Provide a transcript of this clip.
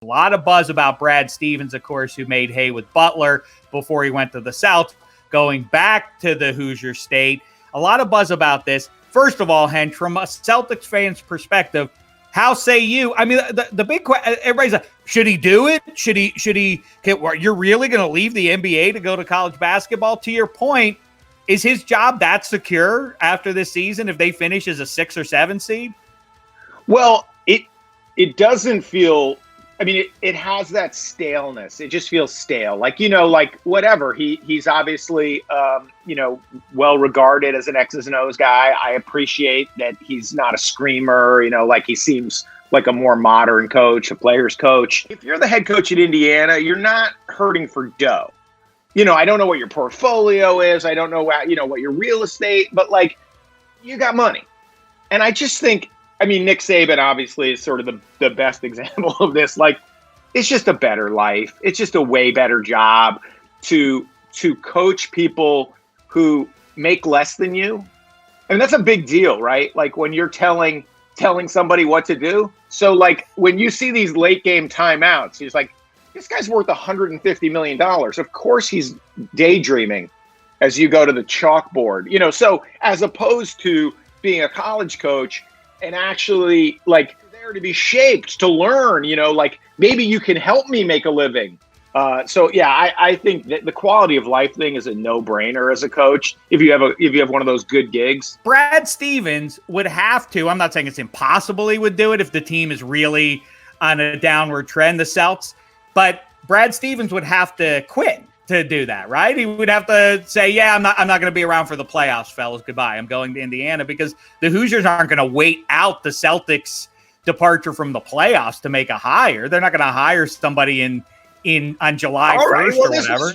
A lot of buzz about Brad Stevens, of course, who made hay with Butler before he went to the South, going back to the Hoosier State. A lot of buzz about this. First of all, Hench, from a Celtics fan's perspective, how say you? I mean, the big question, everybody's like, should he do it? Should he, you're really going to leave the NBA to go to college basketball? To your point, is his job that secure after this season if they finish as a 6 or 7 seed? Well, it doesn't feel, I mean, it has that staleness. It just feels stale. Like, like whatever. He's obviously, well regarded as an X's and O's guy. I appreciate that he's not a screamer, like he seems like a more modern coach, a player's coach. If you're the head coach at Indiana, you're not hurting for dough. I don't know what your portfolio is. I don't know what your real estate, but like you got money. And I just think, Nick Saban obviously is sort of the best example of this. Like, it's just a better life. It's just a way better job to coach people who make less than you. I mean, that's a big deal, right? Like when you're telling somebody what to do. So like when you see these late game timeouts, he's like, this guy's worth $150 million. Of course he's daydreaming as you go to the chalkboard. So as opposed to being a college coach and actually like there to be shaped to learn, like maybe you can help me make a living. So yeah, I think that the quality of life thing is a no-brainer as a coach if you have one of those good gigs. Brad Stevens would have to, I'm not saying it's impossible he would do it if the team is really on a downward trend, the Celts, but Brad Stevens would have to quit to do that, right? He would have to say, yeah, I'm not going to be around for the playoffs, fellas. Goodbye. I'm going to Indiana, because the Hoosiers aren't going to wait out the Celtics departure from the playoffs to make a hire. They're not going to hire somebody on July 1st or whatever.